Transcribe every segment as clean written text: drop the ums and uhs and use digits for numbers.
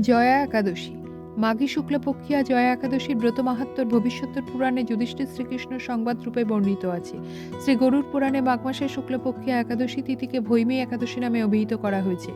জয়া একাদশী। মাঘী শুক্লপক্ষিয়া জয়া একাদশীর ব্রত মাহাত্ম্যর ভবিষ্যতের পুরাণে যুধিষ্ঠির শ্রীকৃষ্ণ সংবাদ রূপে বর্ণিত আছে। শ্রী গরুড় পুরাণে মাঘ মাসের শুক্লপক্ষিয়া একাদশী তিথিকে ভৈমী একাদশী নামে অভিহিত করা হয়েছে।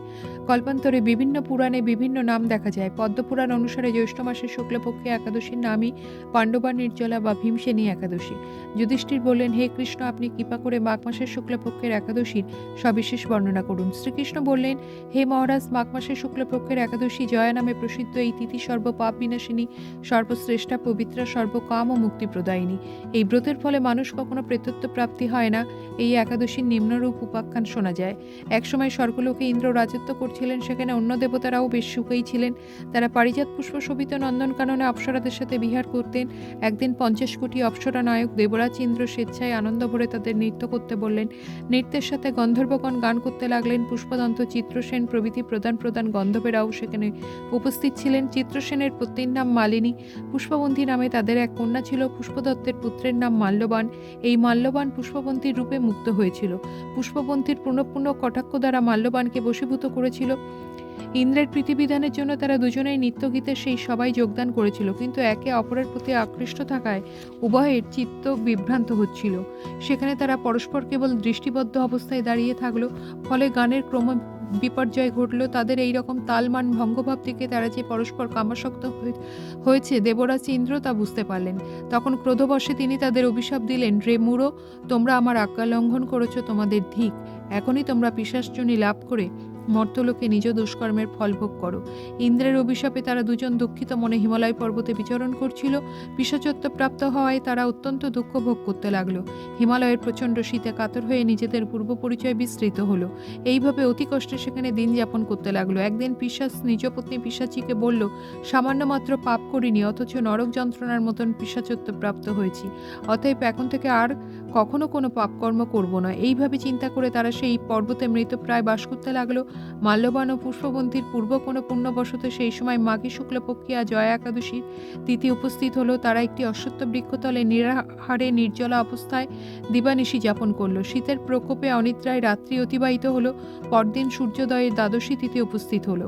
কল্পান্তরে বিভিন্ন পুরাণে বিভিন্ন নাম দেখা যায়। পদ্মপুরাণ অনুসারে জ্যৈষ্ঠ মাসের শুক্লপক্ষিয়া একাদশীর নামই পাণ্ডবা নির্জলা বা ভীমসেনী একাদশী। যুধিষ্ঠির বললেন, হে কৃষ্ণ, আপনি কৃপা করে মাঘ মাসের শুক্লপক্ষের একাদশীর সবিশেষ বর্ণনা করুন। শ্রীকৃষ্ণ বললেন, হে মহারাজ, মাঘ মাসের শুক্লপক্ষের একাদশী জয়া নামে প্রসিদ্ধ এই তিথি সর্বপাপ বিনাশিনী, সর্বশ্রেষ্ঠা, পবিত্রা, সর্বকাম ও মুক্তি প্রদায়িনী। এই ব্রতের ফলে মানুষ কখনো প্রেতত্ব প্রাপ্তি হয় না। এই একাদশীর নিম্নরূপ উপাখ্যান শোনা যায়। একসময় স্বর্গলোকে ইন্দ্র রাজত্ব করছিলেন। সেখানে অন্য দেবতারাও বেশ সুখেই ছিলেন। তারা পারিজাত পুষ্প শোভিত নন্দনকাননে অপ্সরাদের সাথে বিহার করতেন। একদিন 50 কোটি অপ্সরা নায়ক দেবরাজ ইন্দ্র স্বেচ্ছায় আনন্দ ভরে তাদের নৃত্য করতে বললেন। নৃত্যের সাথে গন্ধর্বগণ গান করতে লাগলেন। পুষ্পদন্ত, চিত্রসেন প্রভৃতি প্রধান প্রধান গন্ধর্বেরাও সেখানে উপস্থিত ছিলেন। চিত্রসেনের পত্নীর নাম মালিনী, পুষ্পবন্তী নামে তাদের এক কন্যা ছিল। পুষ্পদত্তের পুত্রের নাম মাল্যবান। এই মাল্যবান পুষ্পবন্তীর রূপে মুক্ত হয়েছিল। পুষ্পবন্তীর পুনঃপুন কটাক্ষ দ্বারা মাল্যবানকে বশীভূত করেছিল। ইন্দ্রের প্রীতিবিধানের জন্য তারা দুজনেই নৃত্যগীতে সেই সবাই যোগদান করেছিল, কিন্তু একে অপরের প্রতি আকৃষ্ট থাকায় উভয়ের চিত্ত বিভ্রান্ত হচ্ছিল। সেখানে তারা পরস্পর কেবল দৃষ্টিবদ্ধ অবস্থায় দাঁড়িয়ে থাকলো। ফলে গানের ক্রম বিপর্যয় ঘটল। তাদের এই রকম তালমান ভঙ্গভাব থেকে তারা যে পরস্পর কামাসক্ত হয়েছে দেবরাজ ইন্দ্র তা বুঝতে পারলেন। তখন ক্রোধবশে তিনি তাদের অভিশাপ দিলেন, রে মূঢ়, তোমরা আমার আজ্ঞা লঙ্ঘন করেছ, তোমাদের ধিক। এখনই তোমরা পিশাচযোনি লাভ করে মর্তলোকে নিজ দুষ্কর্মের ফল ভোগ করো। ইন্দ্রের অভিশাপে তারা দুজন দুঃখিত মনে হিমালয় পর্বতে বিচরণ করছিল। পিশাচত্ব প্রাপ্ত হওয়ায় তারা অত্যন্ত দুঃখ ভোগ করতে লাগলো। হিমালয়ের প্রচণ্ড শীতে কাতর হয়ে নিজেদের পূর্ব পরিচয় বিস্তৃত হলো। এইভাবে অতি কষ্টে সেখানে দিন যাপন করতে লাগলো। একদিন পিশাচ নিজ পত্নী পিশাচীকে বলল, সামান্য মাত্র পাপ করিনি, অথচ নরক যন্ত্রণার মতন পিশাচত্ব প্রাপ্ত হয়েছি। অতএব এখন থেকে আর কখনো কোনো পাপকর্ম করব না। এইভাবে চিন্তা করে তারা সেই পর্বতে মৃতপ্রায় বাস করতে লাগলো। মাল্যবান ও পুষ্পবন্তীর পূর্ব কোনো পুণ্যবশত সেই সময় মাঘী শুক্লপক্ষিয়া জয়া একাদশীর তিথি উপস্থিত হলো। তারা একটি অশ্বত্থ বৃক্ষতলে নিরাহারে নির্জলা অবস্থায় দিবানিশি যাপন করলো। শীতের প্রকোপে অনিদ্রায় রাত্রি অতিবাহিত হলো। পরদিন সূর্যোদয়ের দ্বাদশী তিথি উপস্থিত হলো।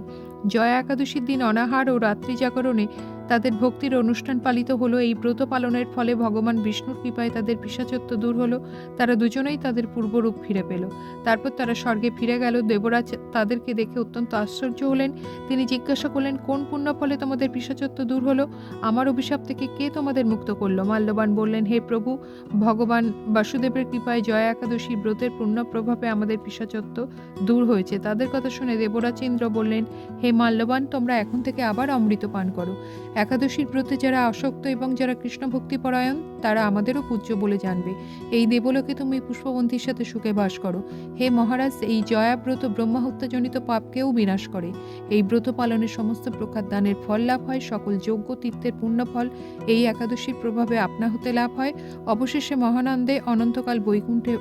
জয়া একাদশীর দিন অনাহার ও রাত্রি জাগরণে তাদের ভক্তির অনুষ্ঠান পালিত হলো। এই ব্রত পালনের ফলে ভগবান বিষ্ণুর কৃপায় তাদের পিশাচত্ব দূর হলো। তারা দুজনেই তাদের পূর্বরূপ ফিরে পেল। তারপর তারা স্বর্গে ফিরে গেল। দেবরাজ তাদেরকে দেখে অত্যন্ত আশ্চর্য হলেন। তিনি জিজ্ঞাসা করলেন, কোন পুণ্য ফলে তোমাদের পিশাচত্ব দূর হলো? আমার অভিশাপ থেকে কে তোমাদের মুক্ত করলো? মাল্যবান বললেন, হে প্রভু, ভগবান বাসুদেবের কৃপায় জয়া একাদশী ব্রতের পুণ্য প্রভাবে আমাদের পিশাচত্ব দূর হয়েছে। তাদের কথা শুনে দেবরাজ ইন্দ্র বললেন, হে মাল্যবান, তোমরা এখন থেকে আবার অমৃত পান করো। একাদশীর ব্রতে যারা আসক্ত এবং যারা কৃষ্ণ ভক্তিপরায়ণ তারা আমাদেরও পূজ্য বলে জানবে। এই দেবলোকে তুমি পুষ্পবন্তীর সাথে সুখে বাস করো। হে মহারাজ, এই জয়া ব্রত ব্রহ্মহত্যাজনিত পাপকেও বিনাশ করে। এই ব্রত পালনের সমস্ত প্রকার দানের ফল লাভ হয়। সকল যজ্ঞ তীর্থের পুণ্যফল এই একাদশীর প্রভাবে আপনা হতে লাভ হয়। অবশেষে মহানন্দে অনন্তকাল বৈকুণ্ঠে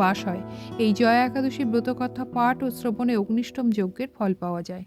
বাস হয়। এই জয়া একাদশীর ব্রতকথা পাঠ ও শ্রবণে অগ্নিষ্টম যজ্ঞের ফল পাওয়া যায়।